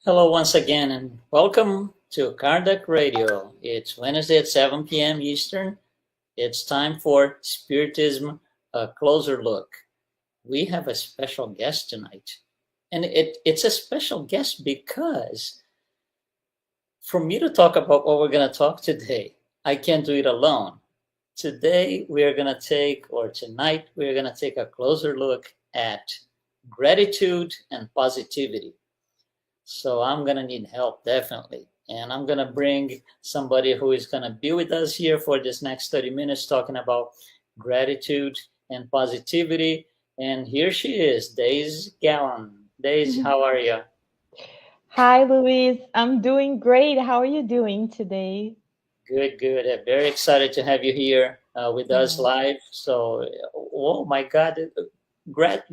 Hello once again and welcome to Kardec Radio. It's Wednesday at 7 p.m. Eastern. It's time for Spiritism, a closer look. We have a special guest tonight. And it's a special guest because for me to talk about what we're going to talk today, I can't do it alone. Today we are going to take, or tonight we are going to take a closer look at gratitude and positivity. So I'm going to need help, definitely. And I'm going to bring somebody who is going to be with us here for this next 30 minutes talking about gratitude and positivity. And here she is, Deise Galan. Deise, how are you? Hi, Luiz. I'm doing great. How are you doing today? Good, good. I'm very excited to have you here with us Yeah. live. So, oh my God,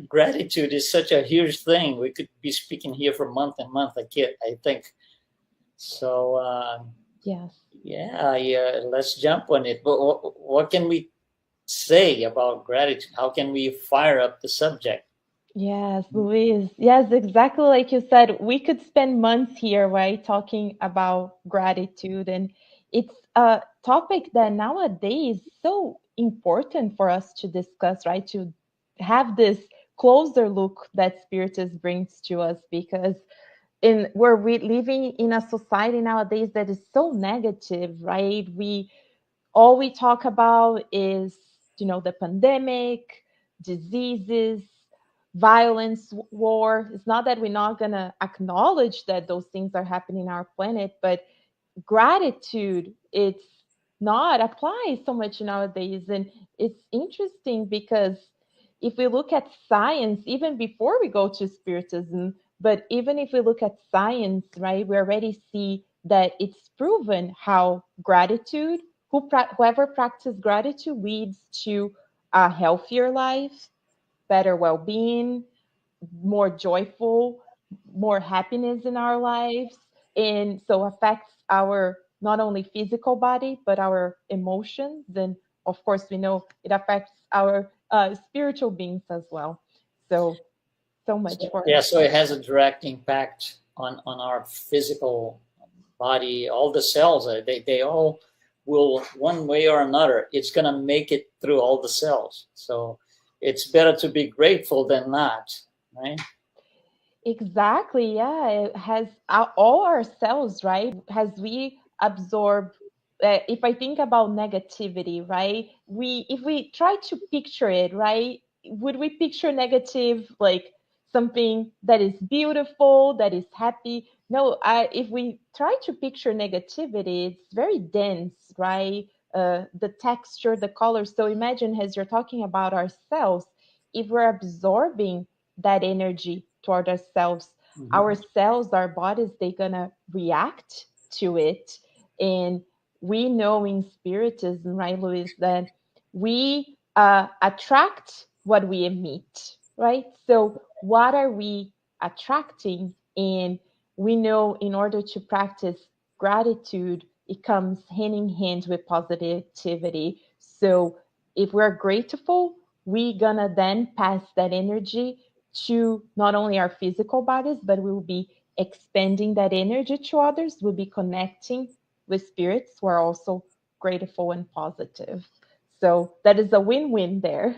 gratitude is such a huge thing. We could be speaking here for month and month, I think. So, Yes. yeah, let's jump on it. But what can we say about gratitude? How can we fire up the subject? Yes, Luiz. Yes, exactly like you said. We could spend months here, right, talking about gratitude. And it's a topic that nowadays is so important for us to discuss, right? To have this closer look that Spiritus brings to us because we're living in a society nowadays that is so negative, right? We all we talk about is the pandemic, diseases, violence, war. It's not that we're not going to acknowledge that those things are happening in our planet, but gratitude, it's not applied so much nowadays. And it's interesting because if we look at science, even before we go to spiritism, but even if we look at science, right, we already see that it's proven how gratitude, whoever practices gratitude leads to a healthier life, better well-being, more joyful, more happiness in our lives, and so affects our not only physical body but our emotions, and of course we know it affects our spiritual beings as well. So much So, for yeah, so it has a direct impact on our physical body. All the cells, they all will, one way or another, it's going to make it through all the cells. So it's better to be grateful than not, right? exactly, yeah, it has all our cells, right, has we absorb. If I think about negativity, right, we if we try to picture it, right, would we picture negative like something that is beautiful, that is happy? No, if we try to picture negativity, it's very dense, right? The texture, the color. So imagine, as you're talking about ourselves, if we're absorbing that energy toward ourselves, our Mm-hmm. cells, our bodies, they're gonna react to it. And we know in spiritism, right, Luis, that we attract what we emit, right? So what are we attracting? And we know in order to practice gratitude, it comes hand in hand with positivity. So if we're grateful, we gonna then pass that energy to not only our physical bodies, but we will be expanding that energy to others. We'll be connecting with spirits who are also grateful and positive. So that is a win-win there.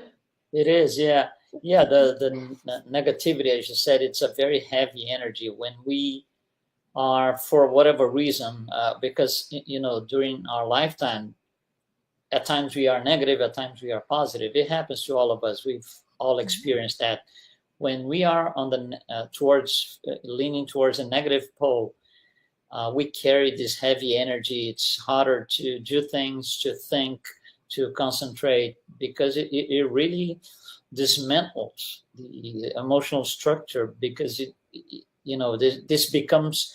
It is, yeah, yeah. The negativity, as you said, it's a very heavy energy when we are, for whatever reason, because during our lifetime, at times we are negative, at times we are positive. It happens to all of us. We've all experienced that. When we are on the towards leaning towards a negative pole, we carry this heavy energy. It's harder to do things, to think, to concentrate, because it really dismantles the emotional structure, because this becomes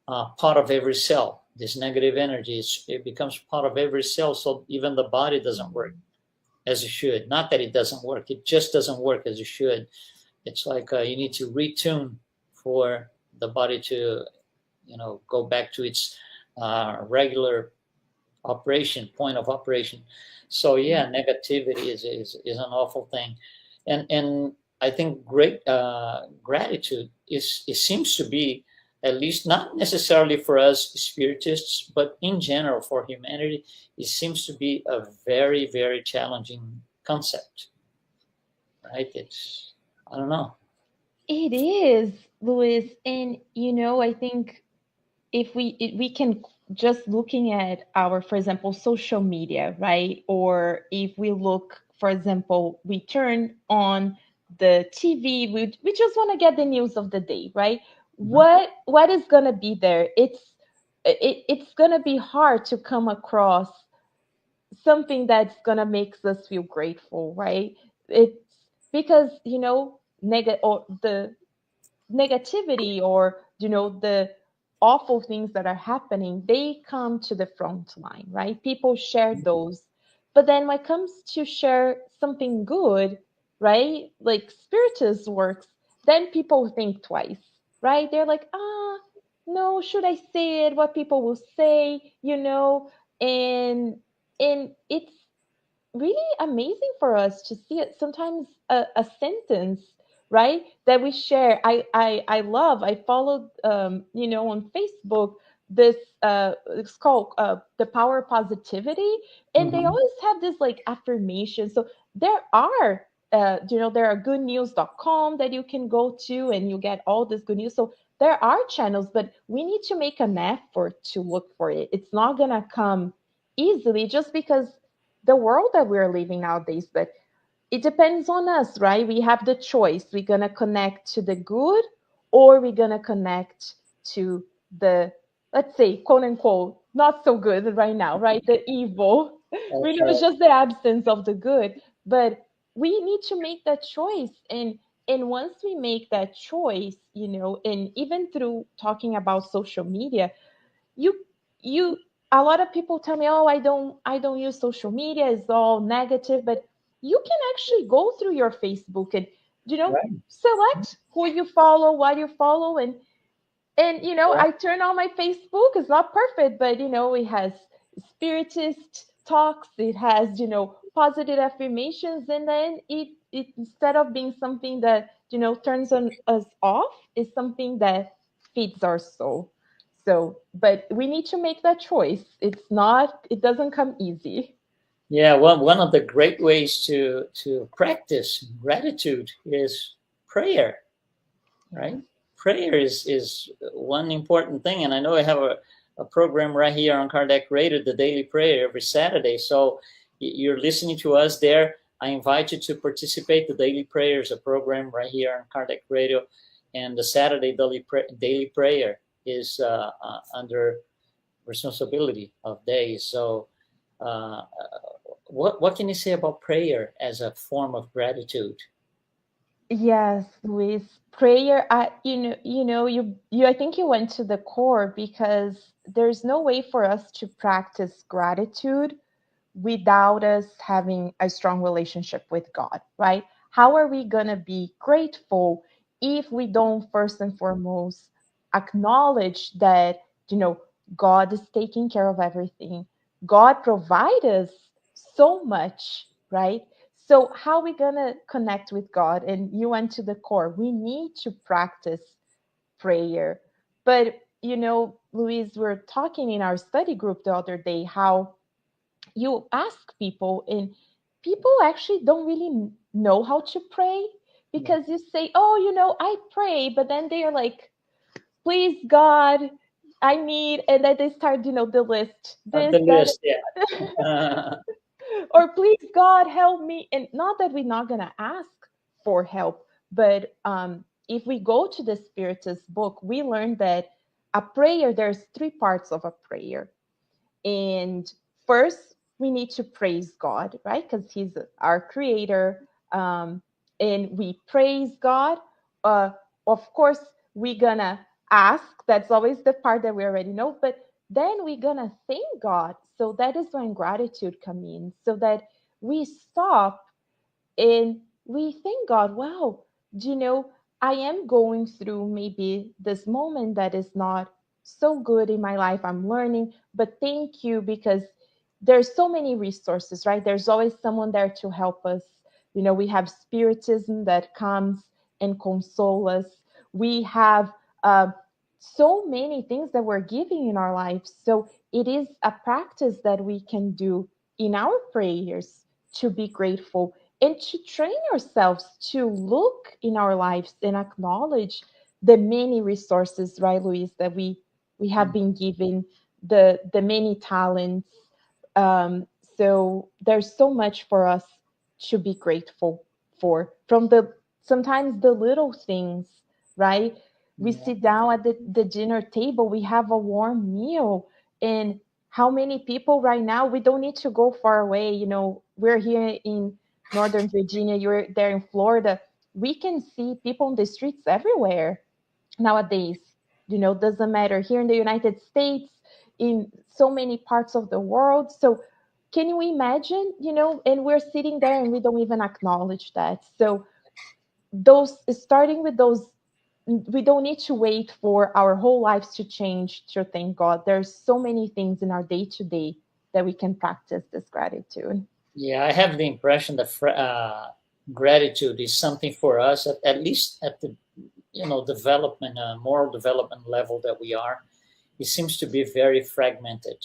part of every cell. This negative energy, it becomes part of every cell, so even the body doesn't work as it should. Not that it doesn't work, it just doesn't work as it should. It's like you need to retune for the body to go back to its regular operation point of operation. So yeah, negativity is an awful thing. And I think great gratitude is, it seems to be at least not necessarily for us spiritists, but in general for humanity, it seems to be a very, very challenging concept, right? It's, I don't know. It is, Luis. And, I think if we can just looking at our, for example, social media, right? Or if we look, for example, we turn on the TV, we just want to get the news of the day, right? Mhm. What is going to be there? It's going to be hard to come across something that's going to make us feel grateful, right? It's because, or the negativity, or the awful things that are happening, they come to the front line, right? People share those, but then when it comes to share something good, right, like spiritus works, then people think twice, right? They're like, no, should I say it, what people will say, and it's really amazing for us to see it. Sometimes a sentence, right, that we share. I love. I followed, on Facebook, this. It's called the Power of Positivity, and they Mhm. always have this like affirmation. So there are. There are goodnews.com that you can go to and you get all this good news. So there are channels, but we need to make an effort to look for it. It's not gonna come easily just because the world that we're living nowadays. But it depends on us, right? We have the choice. We're going to connect to the good, or we're going to connect to the, let's say, quote unquote, not so good right now, right? The evil. We That's know it's right. just the absence of the good. But we need to make that choice. And once we make that choice, and even through talking about social media, you you a lot of people tell me, oh, I don't use social media, it's all negative. But you can actually go through your Facebook and Right. select who you follow, what you follow. And Yeah. I turn on my Facebook. It's not perfect, but it has spiritist talks, it has positive affirmations, and then it instead of being something that turns on us off, is something that feeds our soul. So, but we need to make that choice. It doesn't come easy. Yeah. One of the great ways to practice gratitude is prayer, right? Prayer is one important thing, and I know I have a program right here on Kardec Radio, the Daily Prayer, every Saturday. So you're listening to us there. I invite you to participate. The Daily Prayer is a program right here on Kardec Radio, and the Saturday Daily Prayer is under responsibility of Days. So, uh, what can you say about prayer as a form of gratitude? Yes, Luis. Prayer, you I think you went to the core, because there's no way for us to practice gratitude without us having a strong relationship with God, right? How are we going to be grateful if we don't first and foremost acknowledge that, you know, God is taking care of everything? God provides us so much, right? So how are we going to connect with God? And you went to the core. We need to practice prayer. But, Louise, we're talking in our study group the other day how you ask people, and people actually don't really know how to pray, Yeah. because you say, oh, I pray, but then they are like, please God, I need, and then they start, the list, this, The that, list, yeah. or please God help me. And not that we're not going to ask for help, but if we go to the Spiritist book, we learn that a prayer, there's three parts of a prayer. And first, we need to praise God, right? Because He's our creator. And we praise God. Uh, of course, we're gonna ask. That's always the part that we already know. But then we're gonna thank God. So that is when gratitude comes in. So that we stop and we thank God, wow, do I am going through maybe this moment that is not so good in my life. I'm learning, but thank you, because there's so many resources, right? There's always someone there to help us. We have Spiritism that comes and console us. We have so many things that we're giving in our lives. So it is a practice that we can do in our prayers to be grateful and to train ourselves to look in our lives and acknowledge the many resources, right, Luis, that we have been given, the many talents. So there's so much for us to be grateful for, from the sometimes the little things, right? We Yeah. sit down at the dinner table, we have a warm meal, and how many people right now, we don't need to go far away. We're here in Northern Virginia, you're there in Florida. We can see people on the streets everywhere nowadays. Doesn't matter, here in the United States, in so many parts of the world. So can you imagine, and we're sitting there and we don't even acknowledge that. So those, starting with those, we don't need to wait for our whole lives to change to thank God. There's so many things in our day to day that we can practice this gratitude. Yeah, I have the impression that gratitude is something for us, at least at the development, moral development level that we are. It seems to be very fragmented.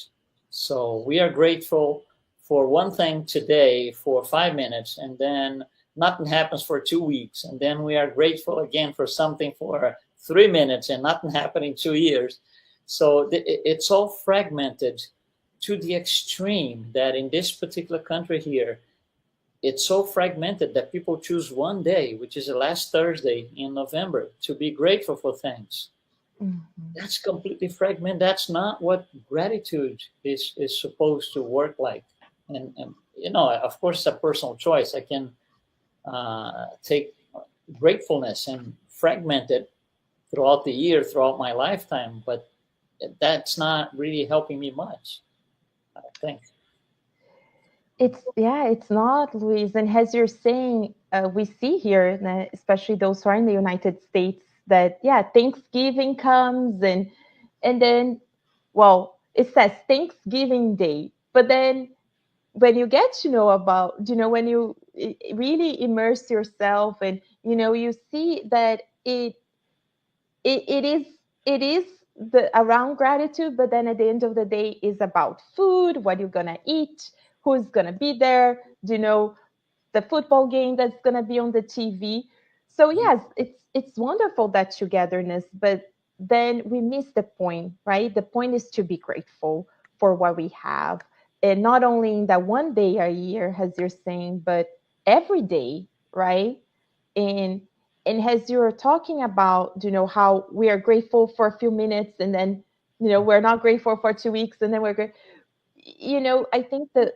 So we are grateful for one thing today for 5 minutes, and then nothing happens for 2 weeks, and then we are grateful again for something for 3 minutes, and nothing happened in 2 years. So it's all fragmented to the extreme that in this particular country here, it's so fragmented that people choose one day, which is the last Thursday in November, to be grateful for things. Mhm. That's completely fragmented. That's not what gratitude is supposed to work like. And of course, it's a personal choice. I can take gratefulness and fragment it throughout the year, throughout my lifetime, but that's not really helping me much, I think. It's not, Luis. And as you're saying, we see here, especially those who are in the United States, that Thanksgiving comes, and then, well, it says Thanksgiving Day, but then when you get to know about, when you really immerse yourself, and you see that it is the around gratitude, but then at the end of the day is about food, what you're gonna eat, who's gonna be there, the football game that's gonna be on the TV. So yes, it's wonderful, that togetherness, but then we miss the point, right? The point is to be grateful for what we have, and not only in that one day a year, as you're saying, but every day, right? And and as you were talking about, how we are grateful for a few minutes, and then we're not grateful for 2 weeks, and then we're great. I think that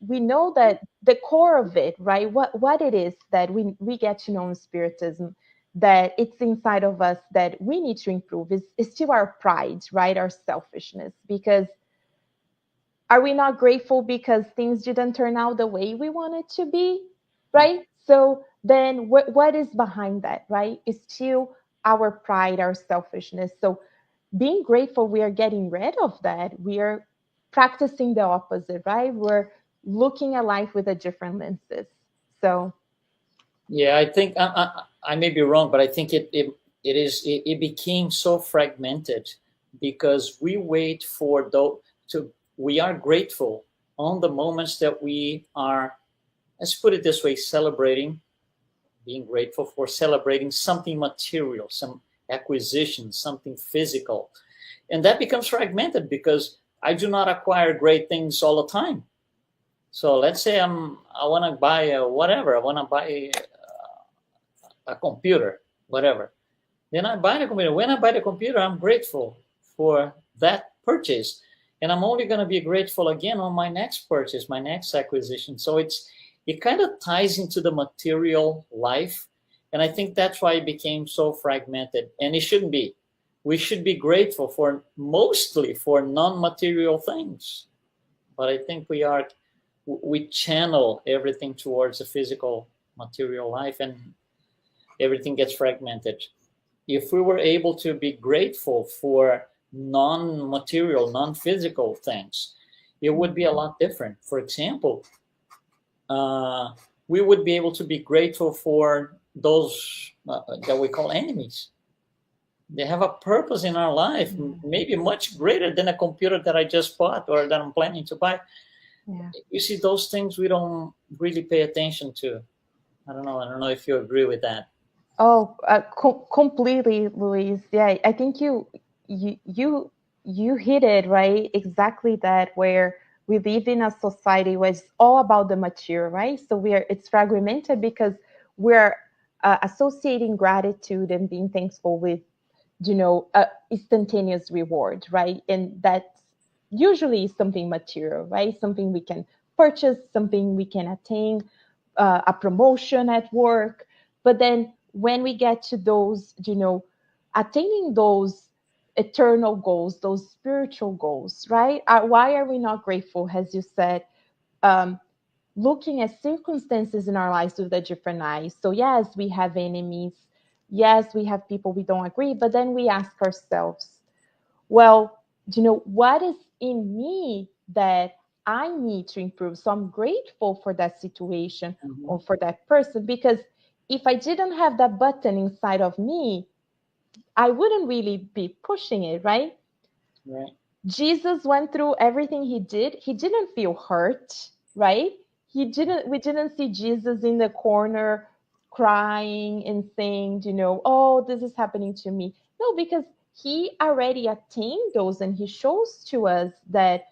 we know that the core of it, right? What it is that we get to know in Spiritism, that it's inside of us, that we need to improve, is still our pride, right? Our selfishness. Because are we not grateful because things didn't turn out the way we wanted to be, right? So then what is behind that, right? It's still our pride, our selfishness. So being grateful, we are getting rid of that. We are practicing the opposite, right? We're looking at life with a different lenses. So Yeah, I think I may be wrong, but I think it became so fragmented because we wait for those to we are grateful on the moments that we are, let's put it this way, celebrating, being grateful for celebrating something material, some acquisition, something physical, and that becomes fragmented because I do not acquire great things all the time. So let's say I want to buy whatever, I want to buy a computer, whatever. Then I buy the computer. When I buy the computer, I'm grateful for that purchase. And I'm only going to be grateful again on my next purchase, my next acquisition. So it kind of ties into the material life. And I think that's why it became so fragmented. And it shouldn't be. We should be grateful for mostly for non-material things. But I think we channel everything towards the physical material life, and everything gets fragmented. If we were able to be grateful for non-material, non-physical things, it would be a lot different. For example, uh, we would be able to be grateful for those that we call enemies. They have a purpose in our life, maybe much greater than a computer that I just bought or that I'm planning to buy. Yeah. You see, those things we don't really pay attention to. I don't know. I don't know if you agree with that. Oh, completely, Luis. Yeah, I think you hit it right. Exactly that, where we live in a society where it's all about the material, right? So it's fragmented because we're associating gratitude and being thankful with, instantaneous reward, right? And that's usually something material, right? Something we can purchase, something we can attain, a promotion at work. But then when we get to those, attaining those eternal goals, those spiritual goals, right? Why are we not grateful, as you said? Um, Looking at circumstances in our lives with a different eyes. So, yes, we have enemies. Yes, we have people we don't agree. But then we ask ourselves, well, what is in me that I need to improve? So I'm grateful for that situation Mm-hmm. or for that person, because if I didn't have that button inside of me, I wouldn't really be pushing it, right? Right. Jesus went through everything he did. He didn't feel hurt, right? We didn't see Jesus in the corner crying and saying, oh, this is happening to me. No, because he already attained those, and he shows to us that,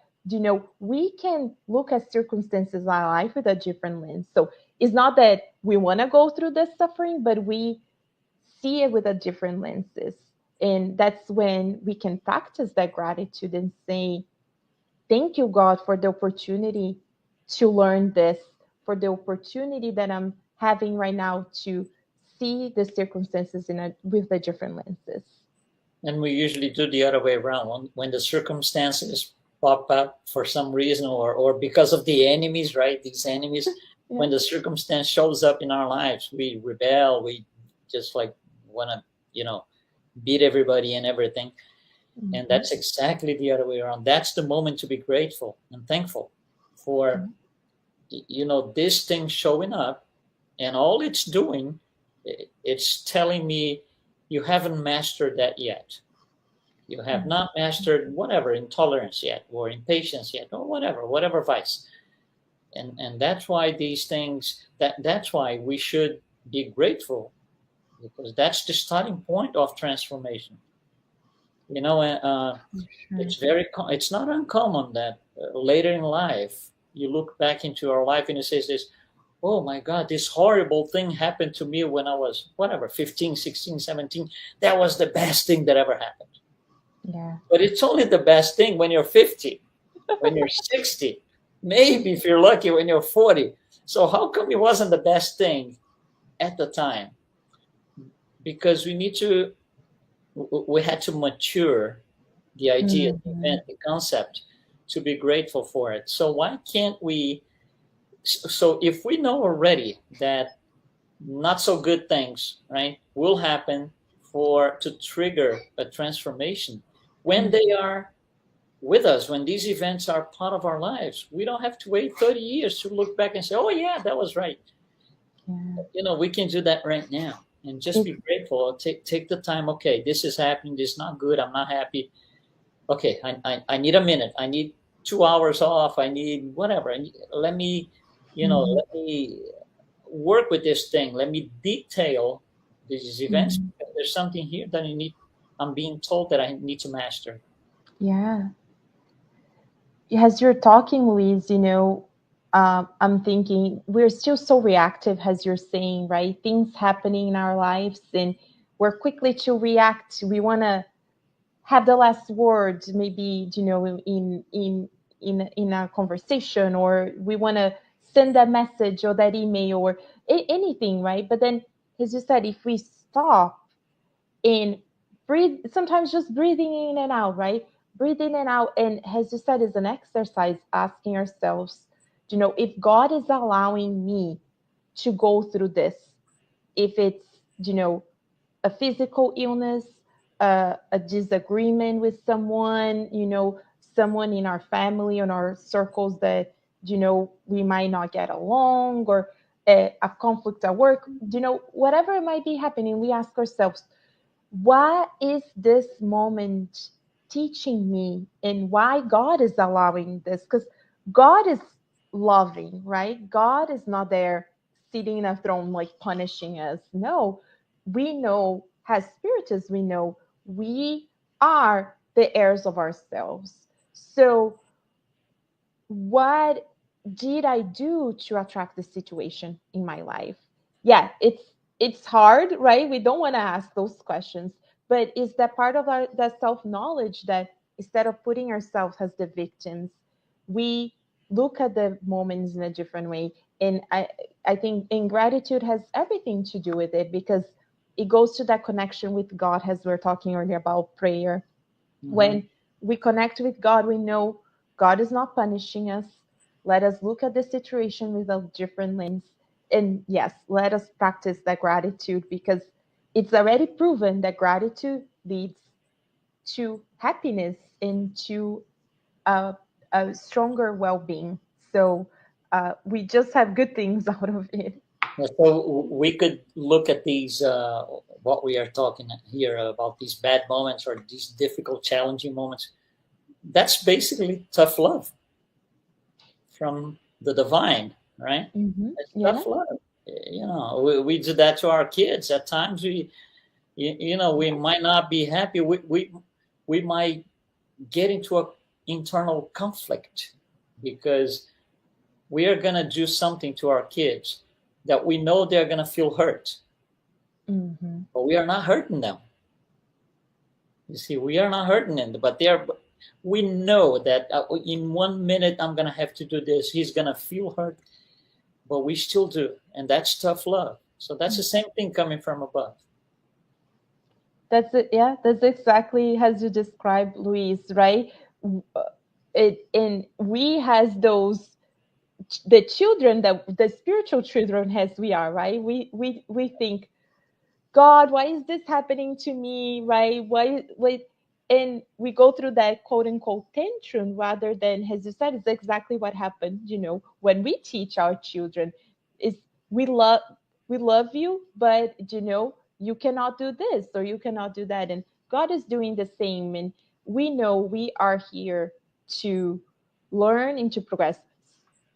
we can look at circumstances in our life with a different lens. So it's not that we want to go through this suffering, but we see it with a different lenses. And that's when we can practice that gratitude and say, thank you, God, for the opportunity to learn this, for the opportunity that I'm having right now to see the circumstances with the different lenses. And we usually do the other way around. When the circumstances pop up for some reason, or because of the enemies, right? These enemies, Yeah. when the circumstance shows up in our lives, we rebel. We just like want to, beat everybody and everything. And Mm-hmm. that's exactly the other way around. That's the moment to be grateful and thankful for, this thing showing up, and all it's doing, it's telling me you haven't mastered that yet. You have not mastered whatever intolerance yet, or impatience yet, or whatever vice. And that's why these things, that's why we should be grateful, because that's the starting point of transformation. Sure. It's not uncommon that later in life you look back into our life and it says this, oh my God, this horrible thing happened to me when I was whatever, 15, 16, 17. That was the best thing that ever happened. Yeah. But it's only the best thing when you're 50, when you're 60, maybe if you're lucky when you're 40. So how come it wasn't the best thing at the time? Because we had to mature the idea, the Mm-hmm. event, the concept, to be grateful for it. So why can't we? So if we know already that not so good things, right, will happen for to trigger a transformation, when they are with us, when these events are part of our lives, we don't have to wait 30 years to look back and say, oh yeah, that was right. Yeah. We can do that right now and just be Ex- grateful. Take the time. Okay, this is happening, this is not good, I'm not happy. Okay, I need a minute, I need 2 hours off, I need whatever. Let me, mhm, let me work with this thing, let me detail these events, mhm. because there's something here that I'm being told that I need to master. Yeah. As you're talking, Louise, I'm thinking we're still so reactive, as you're saying, right? Things happening in our lives, and we're quickly to react. We want to have the last word, maybe, in a conversation, or we want to send that message or that email or anything, right? But then, as you said, if we stop and breathe, sometimes just breathing in and out, right? Breathing in and out, and as you said, is an exercise, asking ourselves, if God is allowing me to go through this, if it's, you know a physical illness, a disagreement with someone, someone in our family, in our circles that, we might not get along, or a conflict at work, whatever might be happening, we ask ourselves, what is this moment teaching me, and why God is allowing this? Because God is loving, right? God is not there sitting in a throne like punishing us. No, we know, as spirits, we know we are the heirs of ourselves. So what did I do to attract the situation in my life? Yeah, it's hard, right? We don't want to ask those questions, but is that part of our that self knowledge that instead of putting ourselves as the victims, we look at the moments in a different way. And I think ingratitude has everything to do with it, because it goes to that connection with God, as we are talking earlier about prayer. Mm-hmm. When we connect with God, we know God is not punishing us. Let us look at the situation with a different lens. And yes, let us practice that gratitude, because it's already proven that gratitude leads to happiness and to a, a stronger well being. So we just have good things out of it. Yeah, so we could look at these, what we are talking here about, these bad moments or these difficult, challenging moments. That's basically tough love from the divine, right? It's Yeah. tough love. You know, we do that to our kids. At times, we might not be happy. We might get into an internal conflict because we are going to do something to our kids that we know they're going to feel hurt, Hmm. but we are not hurting them. You see, we are not hurting them, but they're. We know that in 1 minute I'm going to have to do this. He's going to feel hurt, but we still do, and that's tough love. So that's the same thing coming from above. That's it. Yeah, that's exactly as you described, Luis, right? It and we has those the children, that the spiritual children, as we are, right? We think, God, why is this happening to me, right? Why? And we go through that quote unquote tantrum, rather than, as you said, it's exactly what happened. When we teach our children, is we love we love you, but you cannot do this or you cannot do that, and God is doing the same, and we know we are here to learn and to progress.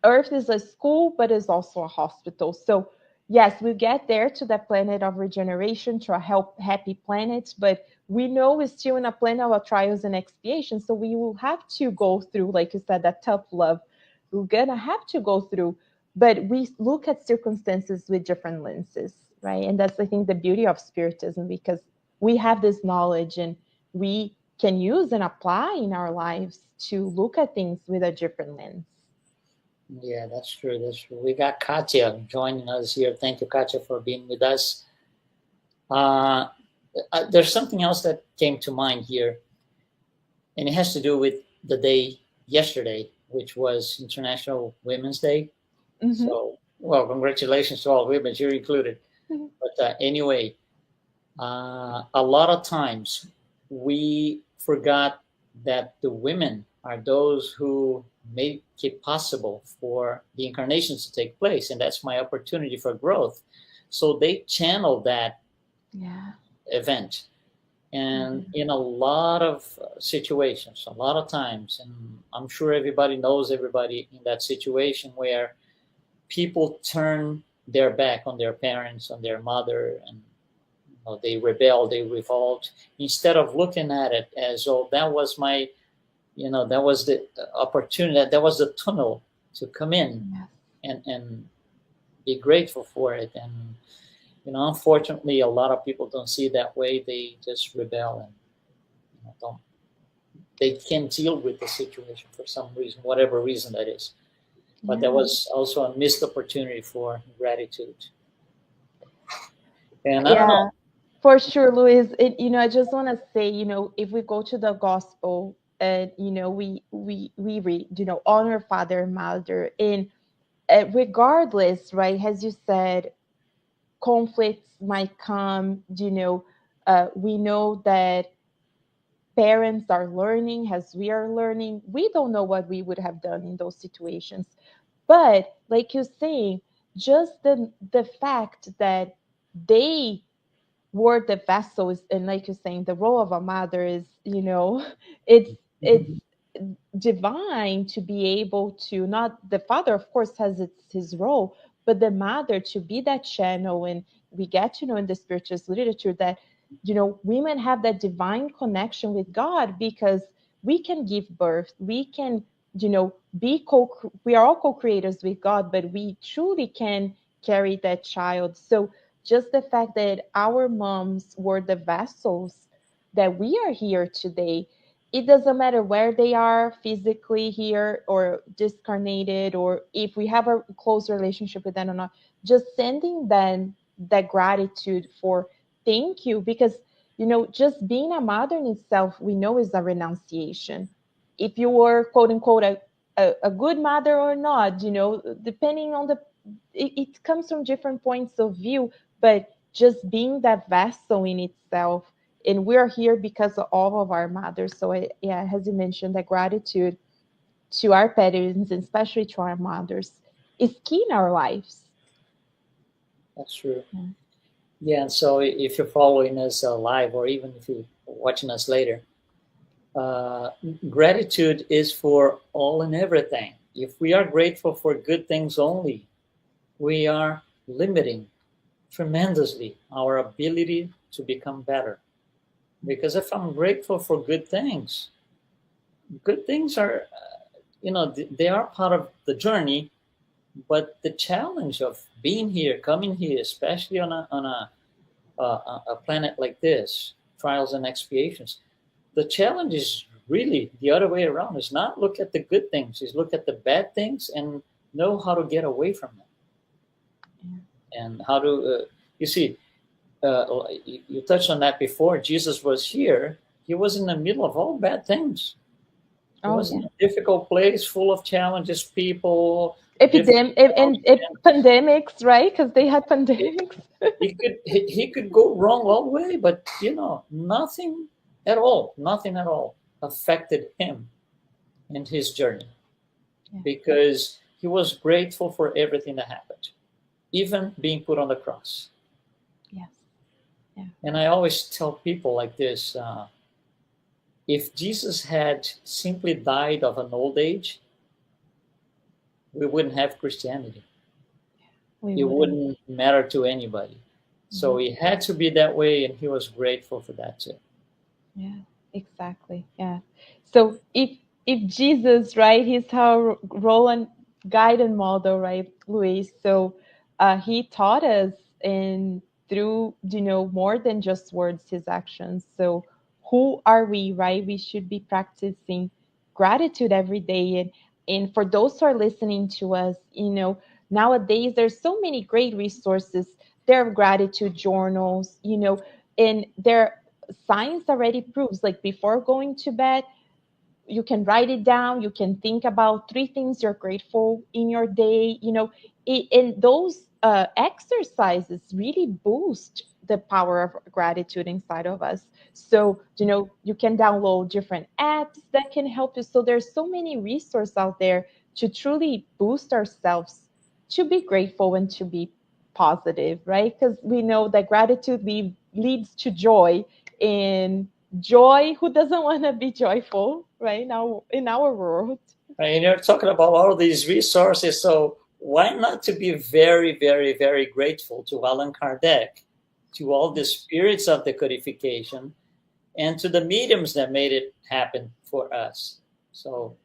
Earth is a school, but is also a hospital. So yes, we get there to the planet of regeneration, to a happy planet, but we know we're still in a planet of trials and expiation. So we will have to go through, like you said, that tough love. We're gonna have to go through, but we look at circumstances with different lenses, right? And that's, I think, the beauty of Spiritism, because we have this knowledge and we can use and apply in our lives to look at things with a different lens. Yeah, that's true. That's true. We got Katya joining us here. Thank you, Katya, for being with us. Uh, there's something else that came to mind here, and it has to do with the day yesterday, which was International Women's Day. Mm-hmm. So, well, congratulations to all women, you're included. But anyway, a lot of times we forgot that the women are those who make it possible for the incarnations to take place, and that's my opportunity for growth. So they channel that Yeah. event, and Mhm. in a lot of situations, a lot of times, and I'm sure everybody knows everybody in that situation where people turn their back on their parents, on their mother, and they rebel, they revolt, instead of looking at it as, oh, that was my, that was the opportunity, that was the tunnel to come in Yes. and be grateful for it. And unfortunately, a lot of people don't see it that way. They just rebel and don't. They can't deal with the situation for some reason, whatever reason that is. But there Yeah. was also a missed opportunity for gratitude. And I don't know. Yeah. For sure, Luis. I just want to say, if we go to the gospel, and we read, honor father and mother, and regardless, right? As you said, conflicts might come. We know that parents are learning as we are learning. We don't know what we would have done in those situations, but like you're saying, just the fact that they we're the vessels, and like you're saying, the role of a mother is, it's it's divine to be able to, not the father of course has his role, but the mother to be that channel. And we get to know in the spiritual literature that women have that divine connection with God, because we can give birth, we can be we are all co-creators with God, but we truly can carry that child. So just the fact that our moms were the vessels that we are here today, it doesn't matter where they are physically here or discarnated, or if we have a close relationship with them or not, just sending them that gratitude for thank you. Because just being a mother in itself, we know, is a renunciation. If you were quote unquote a good mother or not, depending on it comes from different points of view, but just being that vessel in itself. And we're here because of all of our mothers. So yeah, as you mentioned, that gratitude to our parents, and especially to our mothers, is key in our lives. That's true. Yeah. Yeah, and so if you're following us live, or even if you're watching us later, uh, gratitude is for all and everything. If we are grateful for good things only, we are limiting tremendously our ability to become better. Because if I'm grateful for good things are, they are part of the journey. But the challenge of being here, coming here, especially on a planet like this, trials and expiations, the challenge is really the other way around. Is not look at the good things, is look at the bad things and know how to get away from them, and how to you see you touched on that before. Jesus was here. He was in the middle of all bad things. He Oh was in yeah. a difficult place full of challenges, people, different Epidemic and circumstances. pandemics, right? Because they had He, pandemics. he could go wrong all the way, but nothing at all, nothing at all affected him in his journey, Yeah. because he was grateful for everything that happened, even being put on the cross. Yes. Yeah. And I always tell people like this: if Jesus had simply died of an old age, we wouldn't have Christianity. We It wouldn't. wouldn't matter to anybody. So Mhm. he had to be that way, and he was grateful for that too. Yeah, exactly. Yeah. So if Jesus, right, he's our role and guide and model, right, Luis? So he taught us in through more than just words, his actions. So who are we, right? We should be practicing gratitude every day. And for those who are listening to us, nowadays there's so many great resources. There are gratitude journals, and there science already proves, like, before going to bed, you can write it down, you can think about three things you're grateful in your day, and those exercises really boost the power of gratitude inside of us. So you can download different apps that can help you. So there's so many resources out there to truly boost ourselves, to be grateful and to be positive, right? Because we know that gratitude leads to joy, and joy, who doesn't want to be joyful right now in our world? And you're talking about all of these resources, so why not to be very, very, very grateful to Allan Kardec, to all the spirits of the codification, and to the mediums that made it happen for us. So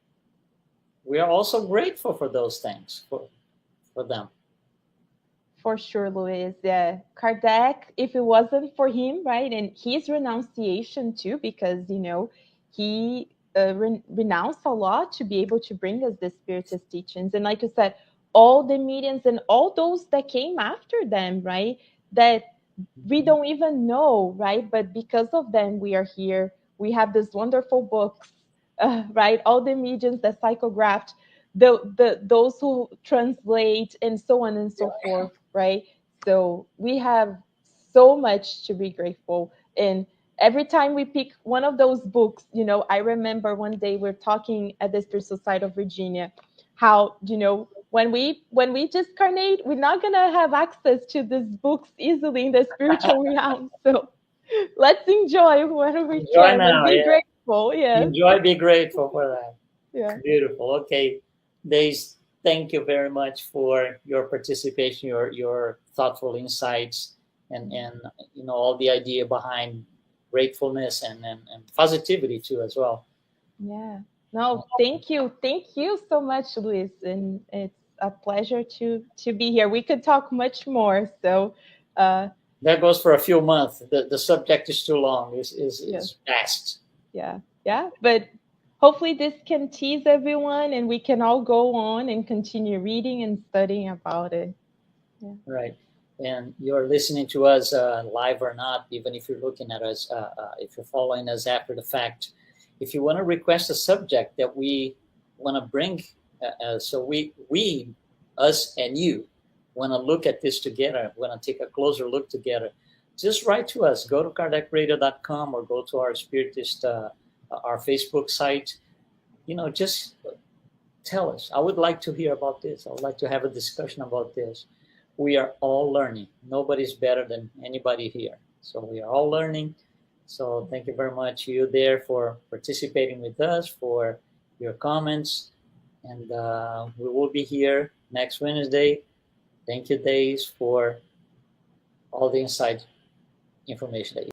we are also grateful for those things, for them. For sure, Luis. Yeah, Kardec, if it wasn't for him, right, and his renunciation too, because he renounced a lot to be able to bring us the spiritist teachings. And like you said, all the mediums and all those that came after them, right, that we don't even know, right? But because of them, we are here. We have these wonderful books, right? All the mediums that psychographed, those who translate, and so on and so forth, right? So we have so much to be grateful. And every time we pick one of those books, I remember one day we're talking at the Spirit Society of Virginia, how when we discarnate, we're not gonna have access to these books easily in the spiritual realm. So let's enjoy when we Enjoy can and now, be yeah. grateful. Yes. Enjoy, be grateful for that. Yeah. Beautiful. Okay, Days, thank you very much for your participation, your thoughtful insights, and all the idea behind gratefulness and positivity too as well. Yeah. No, thank you. Thank you so much, Luis. And it's a pleasure to be here. We could talk much more. So uh That goes for a few months. The subject is too long. yeah, Is vast. yeah, yeah. But hopefully this can tease everyone and we can all go on and continue reading and studying about it. Yeah. Right. And you're listening to us live or not, even if you're looking at us, if you're following us after the fact. If you want to request a subject that we want to bring, so us and you, want to look at this together, want to take a closer look together, just write to us. Go to kardecradio.com or go to our Spiritist, our Facebook site. Just tell us. I would like to hear about this. I would like to have a discussion about this. We are all learning. Nobody's better than anybody here. So we are all learning. So thank you very much, you there, for participating with us, for your comments. And we will be here next Wednesday. Thank you, Days, for all the inside information that you